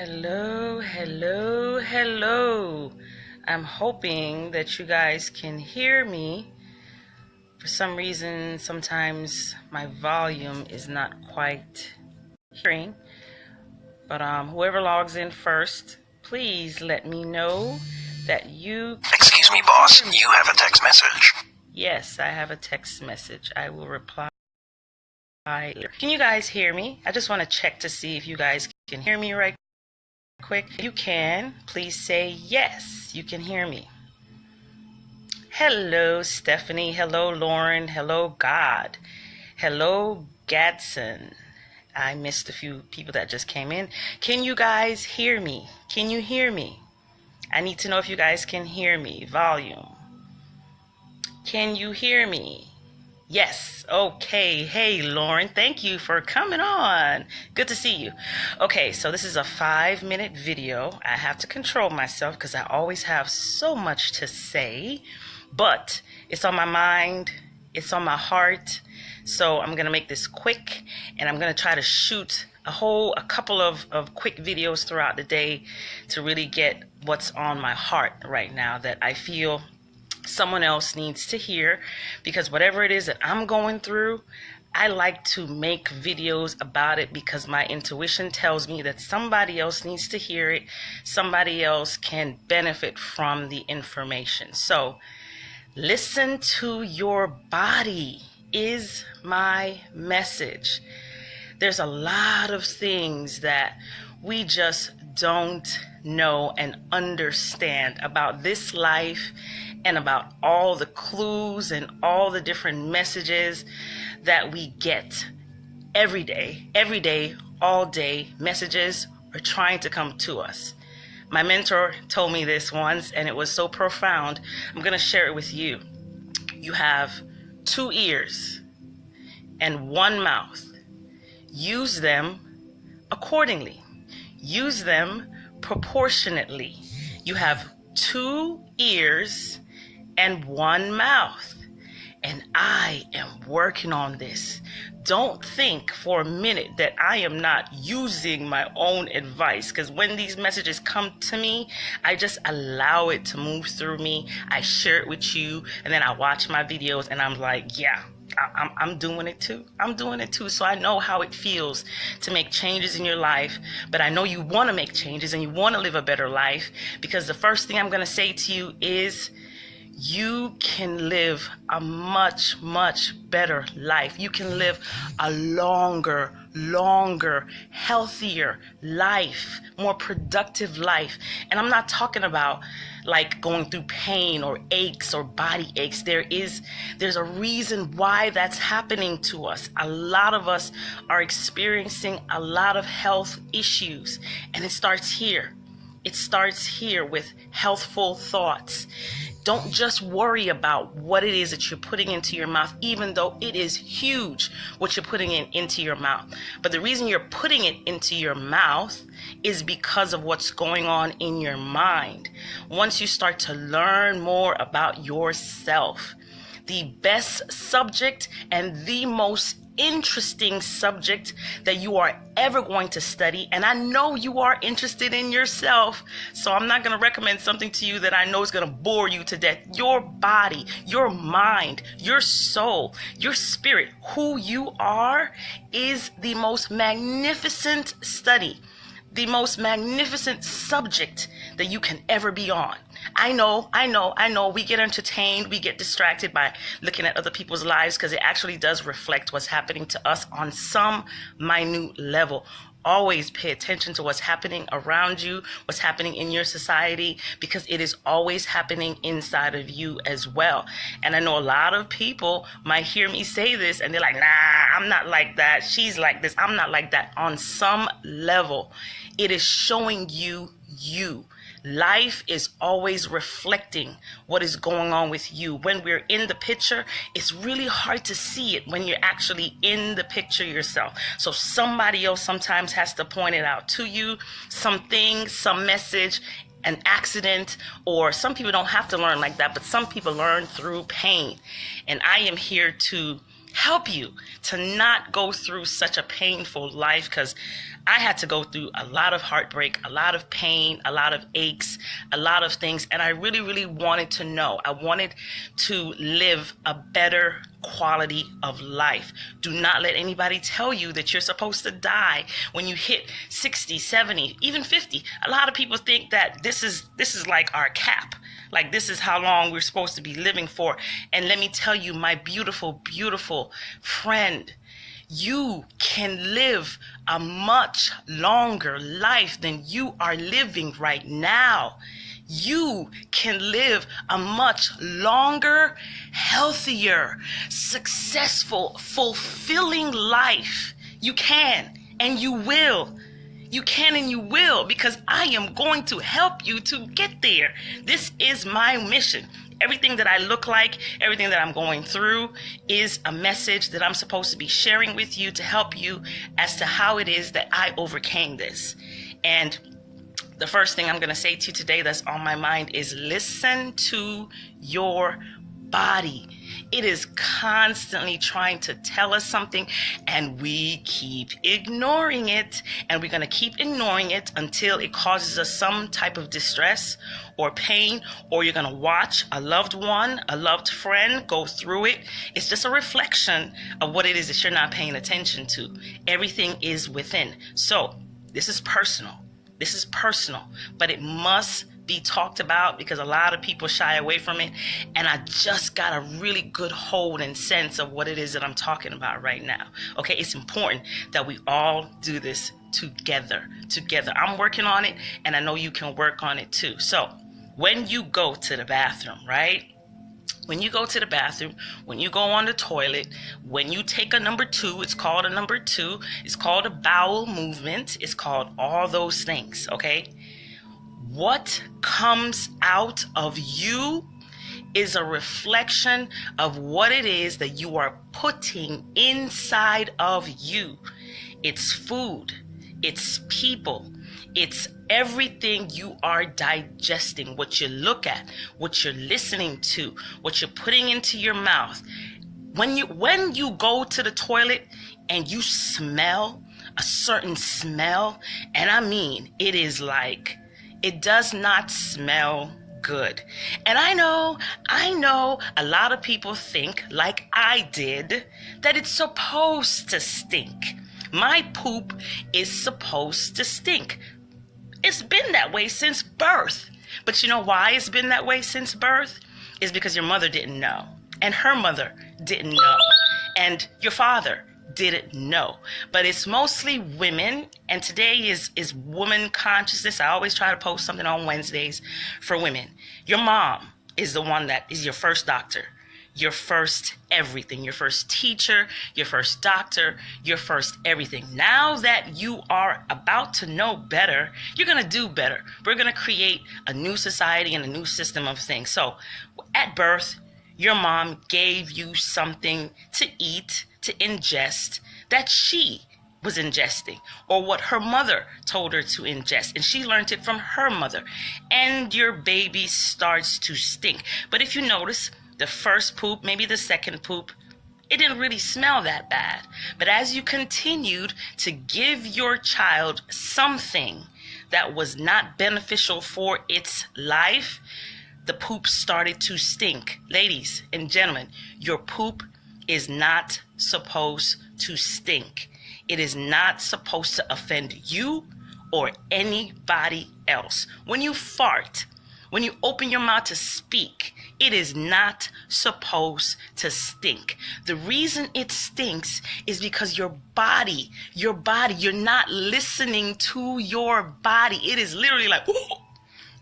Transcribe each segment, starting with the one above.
Hello, hello, hello. I'm hoping that you guys can hear me. For some reason, sometimes my volume is not quite hearing. But whoever logs in first, please let me know that you can Excuse me, boss. hear me. You have a text message. Yes, I have a text message. I will reply later. Can you guys hear me? I just want to check to see if you guys can hear me right quick. If you can, please say yes, you can hear me. Hello, Stephanie. Hello, Lauren. Hello, God. Hello, Gadson. I missed a few people that just came in. Can you guys hear me? Can you hear me? I need to know if you guys can hear me. Volume. Can you hear me? Yes. Okay. Hey, Lauren. Thank you for coming on. Good to see you. Okay, so this is a 5-minute video. I have to control myself because I always have so much to say, but it's on my mind. It's on my heart. So I'm going to make this quick, and I'm going to try to shoot a couple of quick videos throughout the day to really get what's on my heart right now that I feel someone else needs to hear, because whatever it is that I'm going through, I like to make videos about it because my intuition tells me that somebody else needs to hear it. Somebody else can benefit from the information. So listen to your body is my message. There's a lot of things that we just don't know and understand about this life and about all the clues and all the different messages that we get every day, all day. Messages are trying to come to us. My mentor told me this once, and it was so profound. I'm going to share it with you. You have 2 ears and 1 mouth. Use them accordingly. Use them proportionately. You have 2 ears and 1 mouth. And I am working on this. Don't think for a minute that I am not using my own advice, because when these messages come to me, I just allow it to move through me. I share it with you, and then I watch my videos and I'm like, yeah, I'm doing it too. I'm doing it too. So I know how it feels to make changes in your life, but I know you want to make changes and you want to live a better life, because the first thing I'm going to say to you is you can live a much, much better life. You can live a longer, healthier life, more productive life. And I'm not talking about like going through pain or aches or body aches. There's a reason why that's happening to us. A lot of us are experiencing a lot of health issues, and it starts here. It starts here with healthful thoughts. Don't just worry about what it is that you're putting into your mouth, even though it is huge what you're putting into your mouth. But the reason you're putting it into your mouth is because of what's going on in your mind. Once you start to learn more about yourself, the best subject and the most interesting subject that you are ever going to study, and I know you are interested in yourself, so I'm not going to recommend something to you that I know is going to bore you to death. Your body, your mind, your soul, your spirit, who you are is the most magnificent study, the most magnificent subject that you can ever be on. I know. We get entertained, we get distracted by looking at other people's lives, because it actually does reflect what's happening to us on some minute level. Always pay attention to what's happening around you, what's happening in your society, because it is always happening inside of you as well. And I know a lot of people might hear me say this and they're like, nah, I'm not like that. She's like this. I'm not like that. On some level, it is showing you. Life is always reflecting what is going on with you. When we're in the picture, it's really hard to see it when you're actually in the picture yourself. So somebody else sometimes has to point it out to you, something, some message, an accident, or some people don't have to learn like that, but some people learn through pain. And I am here to help you to not go through such a painful life, because I had to go through a lot of heartbreak, a lot of pain, a lot of aches, a lot of things. And I really, really wanted to know. I wanted to live a better quality of life. Do not let anybody tell you that you're supposed to die when you hit 60, 70, even 50. A lot of people think that this is like our cap. Like this is how long we're supposed to be living for. And let me tell you, my beautiful, beautiful friend, you can live a much longer life than you are living right now. You can live a much longer, healthier, successful, fulfilling life. You can and you will. You can and you will, because I am going to help you to get there. This is my mission. Everything that I look like, everything that I'm going through is a message that I'm supposed to be sharing with you to help you as to how it is that I overcame this. And the first thing I'm going to say to you today that's on my mind is listen to your body. It is constantly trying to tell us something, and we keep ignoring it, and we're going to keep ignoring it until it causes us some type of distress or pain, or you're going to watch a loved one, a loved friend go through it. It's just a reflection of what it is that you're not paying attention to. Everything is within. So this is personal. This is personal, but it must be talked about because a lot of people shy away from it. And I just got a really good hold and sense of what it is that I'm talking about right now. Okay, it's important that we all do this together. I'm working on it, and I know you can work on it too. So when you go to the bathroom, right? When you go to the bathroom, when you go on the toilet, when you take a number two, it's called a number two. It's called a bowel movement. It's called all those things, okay? What comes out of you is a reflection of what it is that you are putting inside of you. It's food, it's people, it's everything you are digesting, what you look at, what you're listening to, what you're putting into your mouth. When you go to the toilet and you smell a certain smell, and I mean, it is like, it does not smell good. And I know a lot of people think, like I did, that it's supposed to stink. My poop is supposed to stink. It's been that way since birth. But you know why it's been that way since birth? It's because your mother didn't know, and her mother didn't know, and your father didn't know. But it's mostly women, and today is woman consciousness. I always try to post something on Wednesdays for women. Your mom is the one that is your first doctor, your first everything, your first teacher, your first doctor, your first everything. Now that you are about to know better, you're going to do better. We're going to create a new society and a new system of things. So at birth, your mom gave you something to eat, to ingest, that she was ingesting, or what her mother told her to ingest, and she learned it from her mother. And your baby starts to stink. But if you notice, the first poop, maybe the second poop, it didn't really smell that bad. But as you continued to give your child something that was not beneficial for its life, the poop started to stink. Ladies and gentlemen, your poop is not supposed to stink. It is not supposed to offend you or anybody else. When you fart, when you open your mouth to speak, it is not supposed to stink. The reason it stinks is because your body, you're not listening to your body. It is literally like, whoa.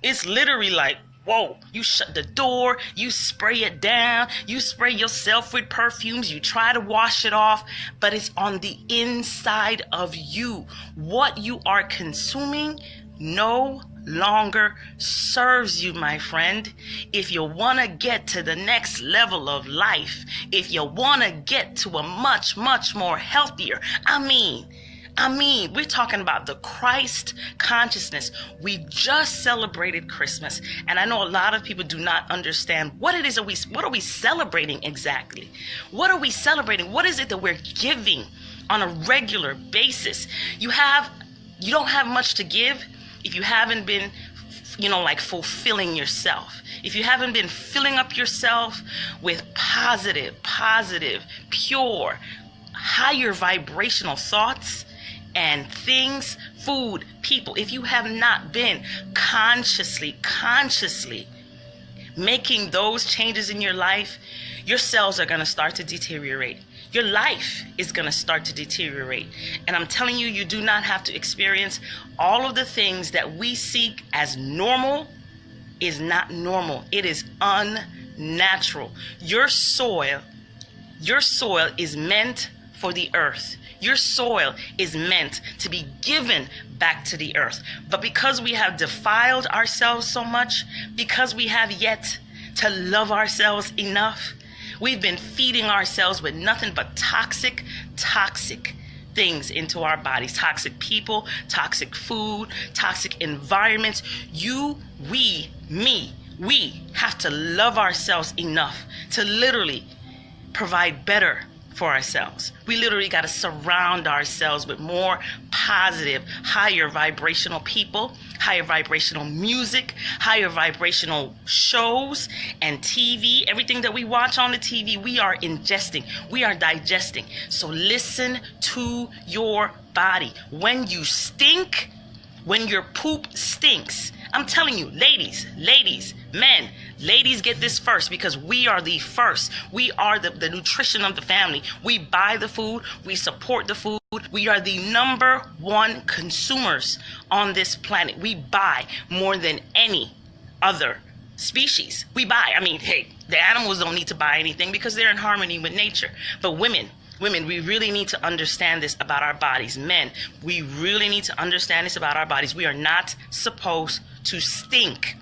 It's literally like, whoa, you shut the door, you spray it down, you spray yourself with perfumes, you try to wash it off, but it's on the inside of you. What you are consuming no longer serves you, my friend. If you want to get to the next level of life, if you want to get to a much, much more healthier, I mean, we're talking about the Christ consciousness. We just celebrated Christmas, and I know a lot of people do not understand what it is what are we celebrating exactly? What are we celebrating? What is it that we're giving on a regular basis? You don't have much to give if you haven't been, like fulfilling yourself. If you haven't been filling up yourself with positive, pure, higher vibrational thoughts and things, food, people, if you have not been consciously making those changes in your life, your cells are going to start to deteriorate. Your life is going to start to deteriorate. And I'm telling you, you do not have to experience all of the things that we seek as normal. Is not normal. It is unnatural. Your soil is meant for the earth. Your soil is meant to be given back to the earth. But because we have defiled ourselves so much, because we have yet to love ourselves enough, we've been feeding ourselves with nothing but toxic things into our bodies. Toxic people, toxic food, toxic environments. We have to love ourselves enough to literally provide better for ourselves. We literally got to surround ourselves with more positive, higher vibrational people, higher vibrational music, higher vibrational shows and TV. Everything that we watch on the TV, we are ingesting, we are digesting. So listen to your body. When you stink, when your poop stinks, I'm telling you, ladies, men, ladies get this first, because we are the first. We are the nutrition of the family. We buy the food. We support the food. We are the number one consumers on this planet. We buy more than any other species. We buy. I mean, hey, the animals don't need to buy anything because they're in harmony with nature. But women, we really need to understand this about our bodies. Men, we really need to understand this about our bodies. We are not supposed to stink.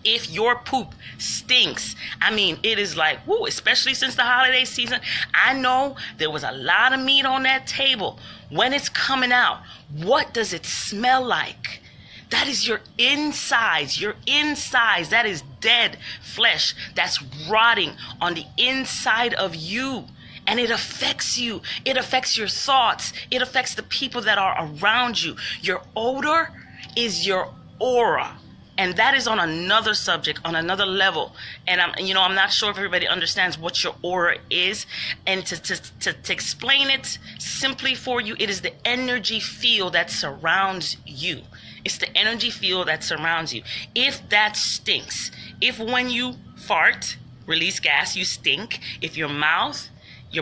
If your poop stinks, I mean, it is like, woo, especially since the holiday season. I know there was a lot of meat on that table. When it's coming out, what does it smell like? That is your insides. That is dead flesh that's rotting on the inside of you. And it affects you. It affects your thoughts. It affects the people that are around you. Your odor is your aura. And that is on another subject, on another level. And I'm not sure if everybody understands what your aura is. And to explain it simply for you, it is the energy field that surrounds you. It's the energy field that surrounds you. If that stinks, if when you fart, release gas, you stink. If your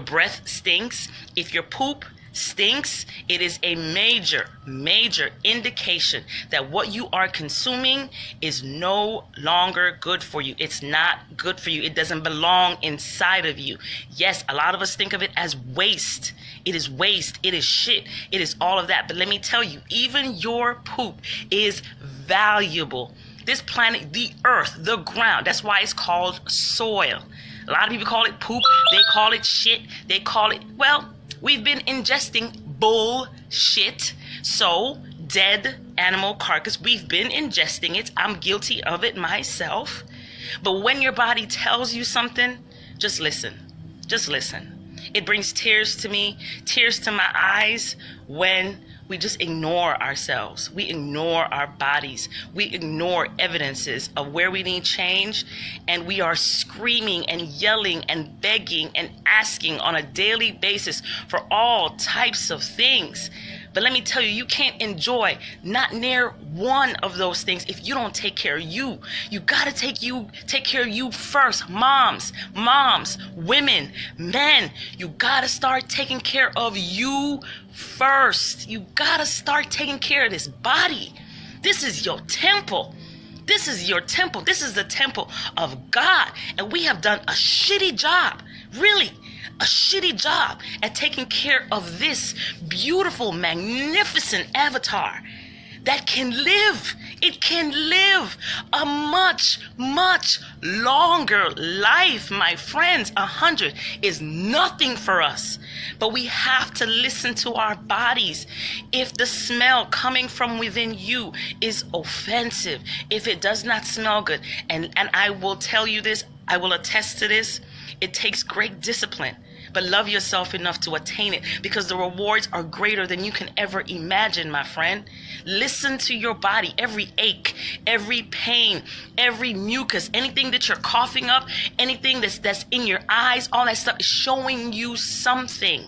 breath stinks, if your poop stinks, it is a major indication that what you are consuming is no longer good for you. It's not good for you. It doesn't belong inside of you. Yes, a lot of us think of it as waste. It is waste. It is shit. It is all of that. But let me tell you, even your poop is valuable. This planet, the earth, the ground, that's why it's called soil. A lot of people call it poop. They call it shit. They call it, we've been ingesting bullshit. So, dead animal carcass, we've been ingesting it. I'm guilty of it myself. But when your body tells you something, just listen. Just listen. It brings tears to me, tears to my eyes when we just ignore ourselves. We ignore our bodies. We ignore evidences of where we need change. And we are screaming and yelling and begging and asking on a daily basis for all types of things. But let me tell you, you can't enjoy not near one of those things if you don't take care of you. You got to take care of you first. Moms, women, men, you got to start taking care of you first. You got to start taking care of this body. This is your temple. This is your temple. This is the temple of God. And we have done a shitty job, really. A shitty job at taking care of this beautiful, magnificent avatar that can live. It can live a much, much longer life, my friends. 100 is nothing for us. But we have to listen to our bodies. If the smell coming from within you is offensive, if it does not smell good, and I will tell you this, I will attest to this, it takes great discipline. But love yourself enough to attain it, because the rewards are greater than you can ever imagine, my friend. Listen to your body. Every ache, every pain, every mucus, anything that you're coughing up, anything that's in your eyes, all that stuff is showing you something.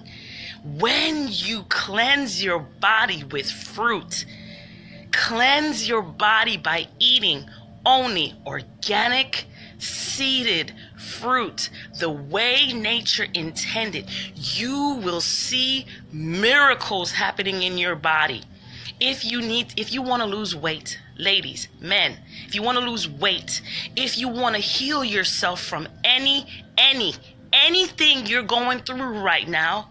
When you cleanse your body with fruit, cleanse your body by eating only organic, seeded fruit, the way nature intended, you will see miracles happening in your body. If you want to lose weight, ladies, men, if you want to lose weight, if you want to heal yourself from anything you're going through right now,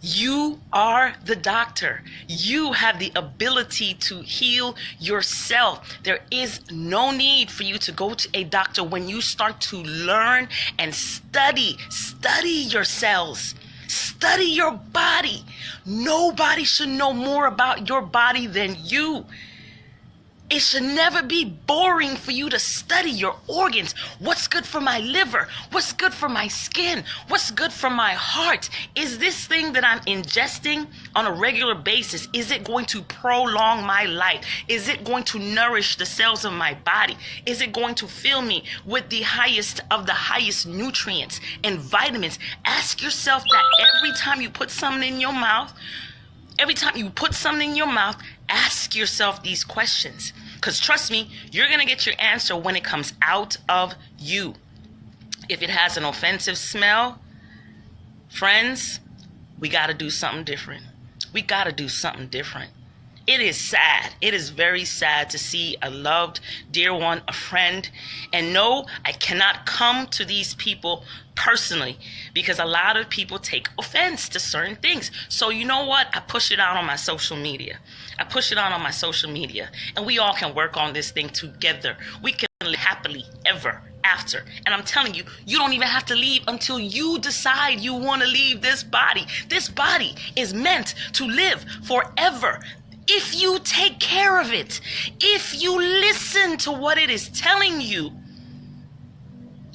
you are the doctor. You have the ability to heal yourself. There is no need for you to go to a doctor when you start to learn and study your cells, study your body. Nobody should know more about your body than you. It should never be boring for you to study your organs. What's good for my liver? What's good for my skin? What's good for my heart? Is this thing that I'm ingesting on a regular basis, is it going to prolong my life? Is it going to nourish the cells of my body? Is it going to fill me with the highest of the highest nutrients and vitamins? Ask yourself that every time you put something in your mouth. Ask yourself these questions, because trust me, you're going to get your answer when it comes out of you. If it has an offensive smell, friends, we got to do something different. It is sad. It is very sad to see a loved, dear one, a friend. And no, I cannot come to these people personally, because a lot of people take offense to certain things. So you know what? I push it out on my social media. And we all can work on this thing together. We can live happily ever after. And I'm telling you, you don't even have to leave until you decide you want to leave this body. This body is meant to live forever. If you take care of it, if you listen to what it is telling you,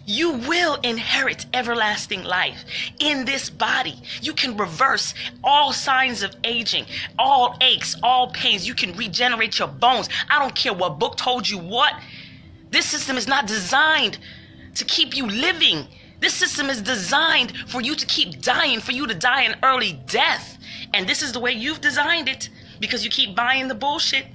you will inherit everlasting life in this body. You can reverse all signs of aging, all aches, all pains. You can regenerate your bones. I don't care what book told you what. This system is not designed to keep you living. This system is designed for you to keep dying, for you to die an early death. And this is the way you've designed it, because you keep buying the bullshit.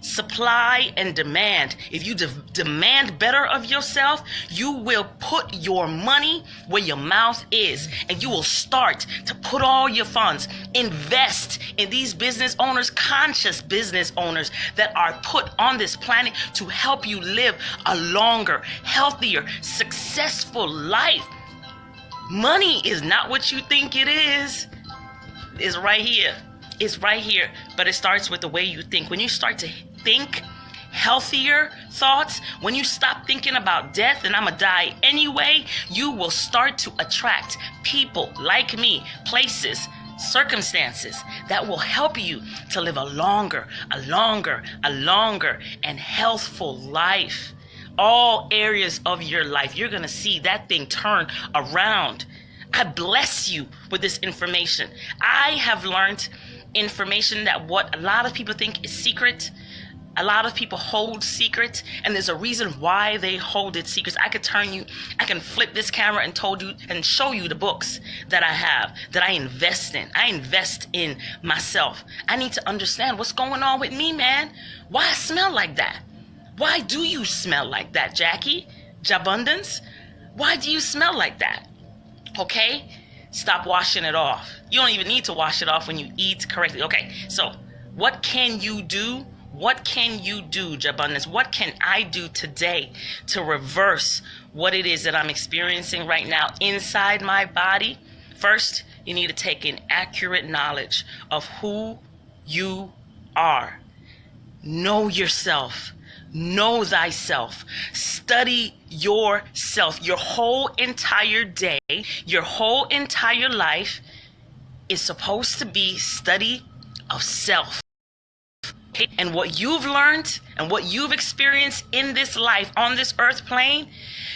Supply and demand. If you demand better of yourself, you will put your money where your mouth is, and you will start to put all your funds, invest in these business owners, conscious business owners that are put on this planet to help you live a longer, healthier, successful life. Money is not what you think it is. It's right here. But it starts with the way you think. When you start to think healthier thoughts, when you stop thinking about death and I'm gonna die anyway, you will start to attract people like me, places, circumstances that will help you to live a longer and healthful life. All areas of your life, you're gonna see that thing turn around. I bless you with this information. I have learned information that what a lot of people think is secret, a lot of people hold secret, and there's a reason why they hold it secret. I can flip this camera and show you the books that I have, that I invest in. I invest in myself. I need to understand what's going on with me, man. Why I smell like that? Why do you smell like that, Jackie? Jabundance? Why do you smell like that? Okay? Stop washing it off. You don't even need to wash it off when you eat correctly. Okay, so what can you do? Jabundance? What can I do today to reverse what it is that I'm experiencing right now inside my body? First, you need to take in accurate knowledge of who you are. Know yourself. Know thyself. Study yourself. Your whole entire day, your whole entire life is supposed to be study of self. Okay? And what you've learned and what you've experienced in this life on this earth plane,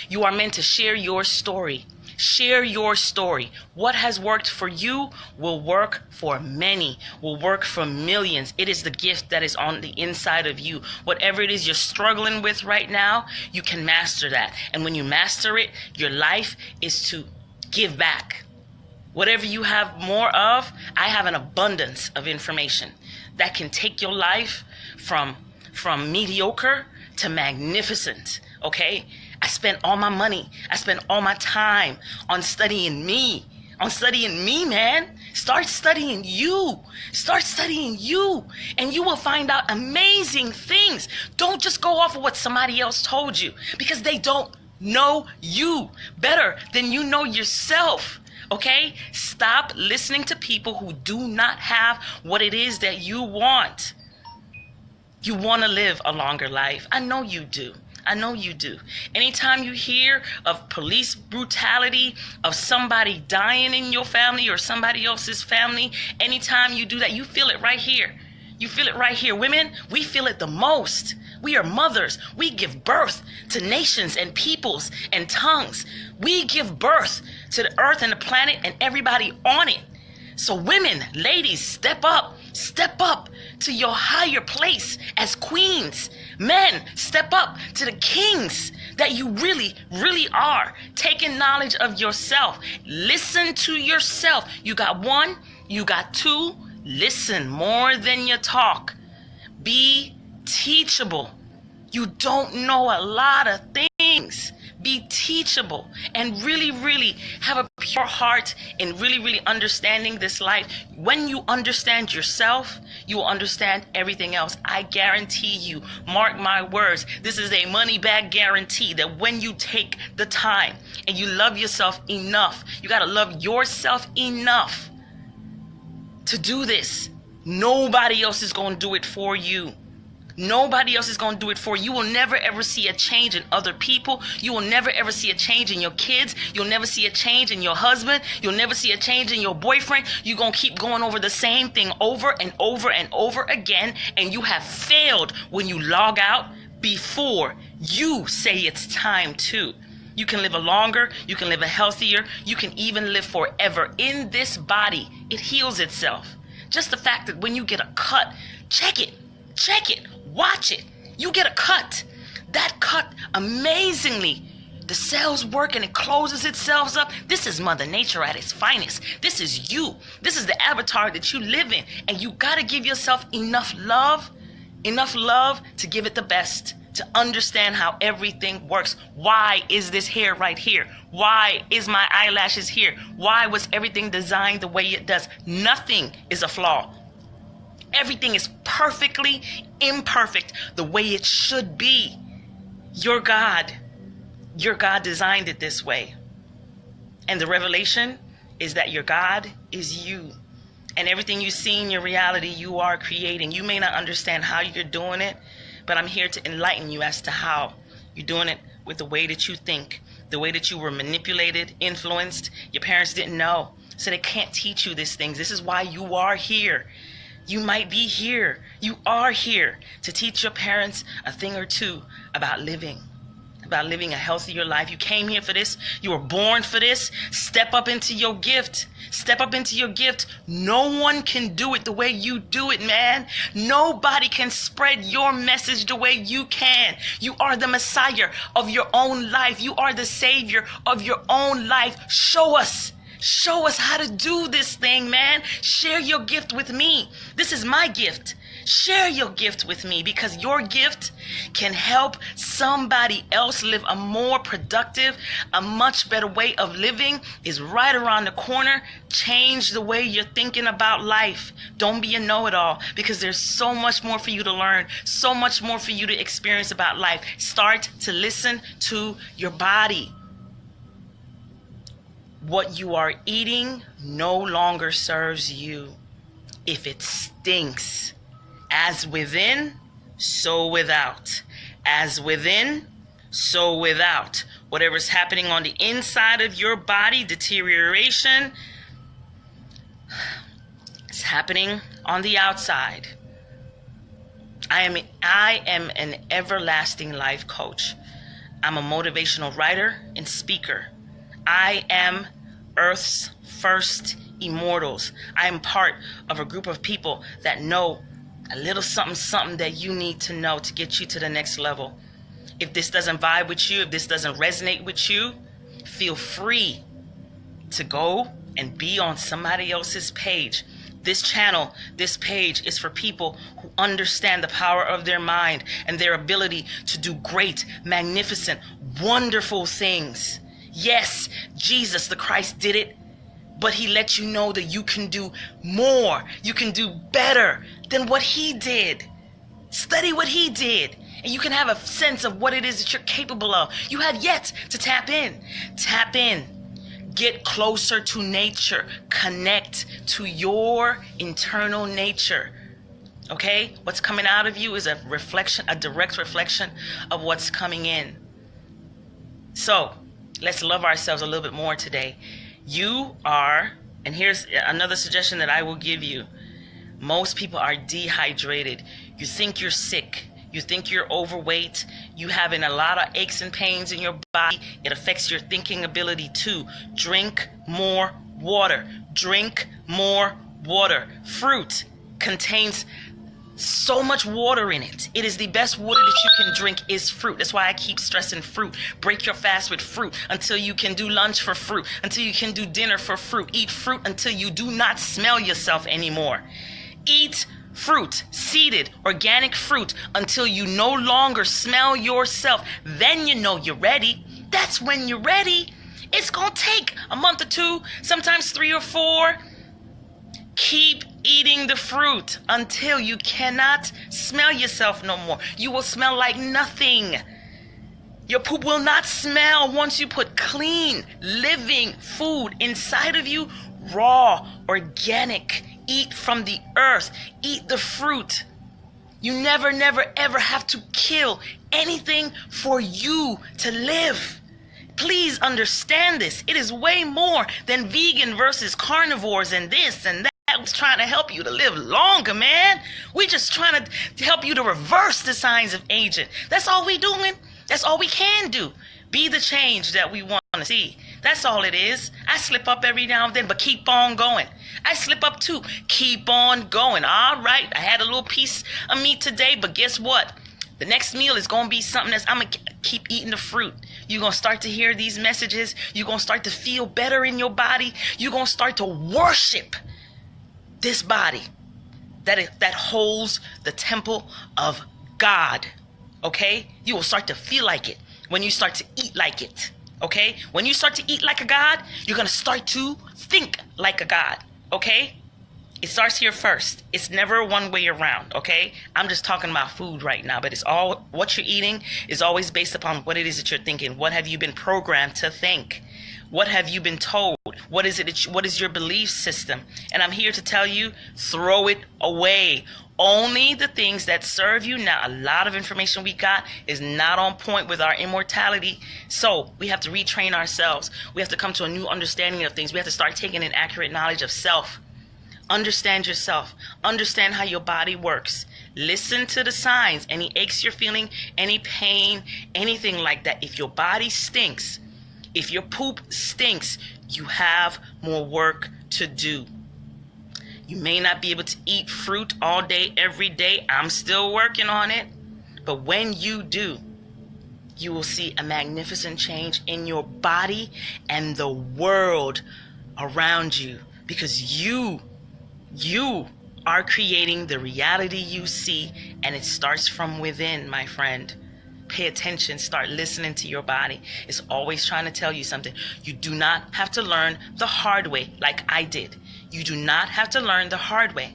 you are meant to share your story. Share your story. What has worked for you will work for many, will work for millions. It is the gift that is on the inside of you. Whatever it is you're struggling with right now, you can master that. And when you master it, your life is to give back. Whatever you have more of, I have an abundance of information that can take your life from mediocre to magnificent, okay? I spent all my money. I spent all my time on studying me. Man. Start studying you. Start studying you. And you will find out amazing things. Don't just go off of what somebody else told you, because they don't know you better than you know yourself. Okay? Stop listening to people who do not have what it is that you want. You want to live a longer life. I know you do. I know you do. Anytime you hear of police brutality, of somebody dying in your family or somebody else's family, anytime you do that, you feel it right here. You feel it right here. Women, we feel it the most. We are mothers. We give birth to nations and peoples and tongues. We give birth to the earth and the planet and everybody on it. So women, ladies, step up to your higher place as queens. Men, step up to the kings that you really, really are. Taking knowledge of yourself. Listen to yourself. You got one, you got two. Listen more than you talk. Be teachable. You don't know a lot of things. Be teachable and really, really have a pure heart in really, really understanding this life. When you understand yourself, you will understand everything else. I guarantee you, mark my words, this is a money bag guarantee that when you take the time and you love yourself enough, you got to love yourself enough to do this. Nobody else is going to do it for you. Nobody else is going to do it for you. You will never ever see a change in other people. You will never ever see a change in your kids. You'll never see a change in your husband. You'll never see a change in your boyfriend. You're going to keep going over the same thing over and over and over again. And you have failed when you log out before you say it's time to. You can live a longer, you can live a healthier, you can even live forever in this body. It heals itself. Just the fact that when you get a cut, check it, watch it. You get a cut. That cut, amazingly, the cells work and it closes itself up. This is Mother Nature at its finest. This is you. This is the avatar that you live in. And you got to give yourself enough love to give it the best, to understand how everything works. Why is this hair right here? Why is my eyelashes here? Why was everything designed the way it does? Nothing is a flaw. Everything is perfectly imperfect the way it should be. Your God designed it this way. And the revelation is that your God is you. And everything you see in your reality, you are creating. You may not understand how you're doing it, but I'm here to enlighten you as to how. You're doing it with the way that you think, the way that you were manipulated, influenced. Your parents didn't know, so they can't teach you these things. This is why you are here. You might be here. You are here to teach your parents a thing or two about living a healthier life. You came here for this. You were born for this. Step up into your gift. Step up into your gift. No one can do it the way you do it, man. Nobody can spread your message the way you can. You are the Messiah of your own life. You are the Savior of your own life. Show us how to do this thing, man. Share your gift with me. This is my gift. Share your gift with me, because your gift can help somebody else live a more productive, a much better way of living. Is right around the corner. Change the way you're thinking about life. Don't be a know-it-all, because there's so much more for you to learn, so much more for you to experience about life. Start to listen to your body. What you are eating no longer serves you. if it stinks. As within, so without. As within, so without. Whatever's happening on the inside of your body, deterioration, it's happening on the outside. I am an everlasting life coach. I'm a motivational writer and speaker. I am Earth's first immortals. I am part of a group of people that know a little something that you need to know to get you to the next level. If this doesn't vibe with you, if this doesn't resonate with you, feel free to go and be on somebody else's page. This channel, this page is for people who understand the power of their mind and their ability to do great, magnificent, wonderful things. Yes, Jesus the Christ did it, but he let you know that you can do more. You can do better than what he did. Study what he did, and you can have a sense of what it is that you're capable of. You have yet to tap in. Tap in. Get closer to nature. Connect to your internal nature. Okay? What's coming out of you is a reflection, a direct reflection of what's coming in. So, let's love ourselves a little bit more today. You are, and here's another suggestion that I will give you. Most people are dehydrated. You think you're sick. You think you're overweight. You having a lot of aches and pains in your body. It affects your thinking ability too. Drink more water. Drink more water. Fruit contains so much water in it. It is the best water that you can drink is fruit. That's why I keep stressing fruit. Break your fast with fruit until you can do lunch for fruit, until you can do dinner for fruit. Eat fruit until you do not smell yourself anymore. Eat fruit, seeded, organic fruit, until you no longer smell yourself. Then you know you're ready. That's when you're ready. It's going to take a month or two, sometimes 3 or 4. Keep eating the fruit until you cannot smell yourself no more. You will smell like nothing. Your poop will not smell once you put clean, living food inside of you, raw, organic. Eat from the earth. Eat the fruit. You never, ever have to kill anything for you to live. Please understand this. It is way more than vegan versus carnivores and this and that. I was trying to help you to live longer, man. We're just trying to help you to reverse the signs of aging. That's all we doing. That's all we can do. Be the change that we want to see. That's all it is. I slip up every now and then, but keep on going. I slip up too. Keep on going. All right. I had a little piece of meat today, but guess what? The next meal is going to be something that's, I'm going to keep eating the fruit. You're going to start to hear these messages. You're going to start to feel better in your body. You're going to start to worship this body that holds the temple of God. Okay? You will start to feel like it when you start to eat like it. Okay? When you start to eat like a God, you're going to start to think like a God. Okay? It starts here first. It's never one way around. Okay? I'm just talking about food right now, but it's all what you're eating is always based upon what it is that you're thinking. What have you been programmed to think? What have you been told? What is it? What is your belief system? And I'm here to tell you, throw it away. Only the things that serve you. Now, a lot of information we got is not on point with our immortality. So we have to retrain ourselves. We have to come to a new understanding of things. We have to start taking an accurate knowledge of self. Understand yourself. Understand how your body works. Listen to the signs. Any aches you're feeling, any pain, anything like that. If your body stinks, if your poop stinks, you have more work to do. You may not be able to eat fruit all day, every day. I'm still working on it. But when you do, you will see a magnificent change in your body and the world around you. Because you are creating the reality you see, and it starts from within, my friend. Pay attention. Start listening to your body. It's always trying to tell you something. You do not have to learn the hard way like I did. You do not have to learn the hard way.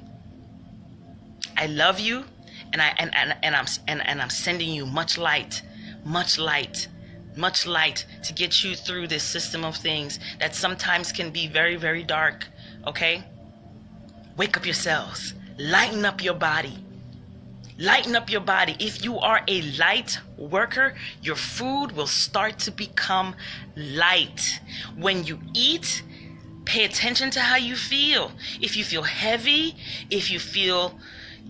I love you, and I'm sending you much light to get you through this system of things that sometimes can be very, very dark. Okay? Wake up your cells. Lighten up your body. Lighten up your body. If you are a light worker, your food will start to become light. When you eat, pay attention to how you feel. If you feel heavy, if you feel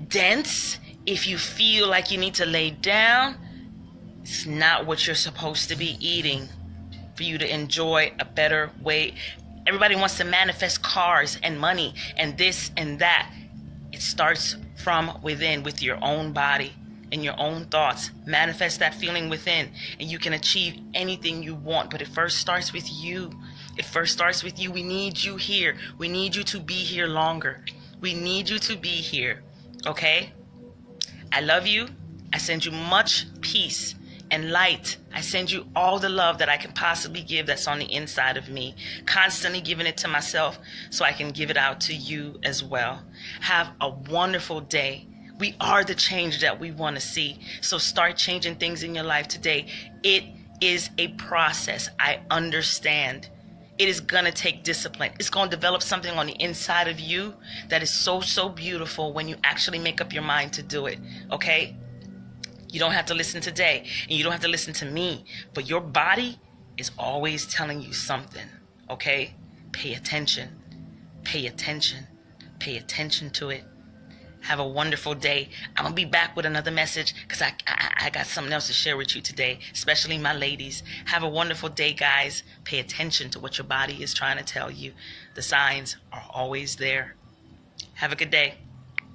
dense, if you feel like you need to lay down, it's not what you're supposed to be eating for you to enjoy a better way. Everybody wants to manifest cars and money and this and that. It starts from within with your own body and your own thoughts. Manifest that feeling within and you can achieve anything you want. But it first starts with you. It first starts with you. We need you here. We need you to be here longer. We need you to be here. Okay? I love you. I send you much peace and light. I send you all the love that I can possibly give that's on the inside of me. Constantly giving it to myself so I can give it out to you as well. Have a wonderful day. We are the change that we want to see. So start changing things in your life today. It is a process. I understand. It is going to take discipline. It's going to develop something on the inside of you that is so, so beautiful when you actually make up your mind to do it. Okay? You don't have to listen today, and you don't have to listen to me, but your body is always telling you something, okay? Pay attention. Pay attention. Pay attention to it. Have a wonderful day. I'm going to be back with another message because I got something else to share with you today, especially my ladies. Have a wonderful day, guys. Pay attention to what your body is trying to tell you. The signs are always there. Have a good day.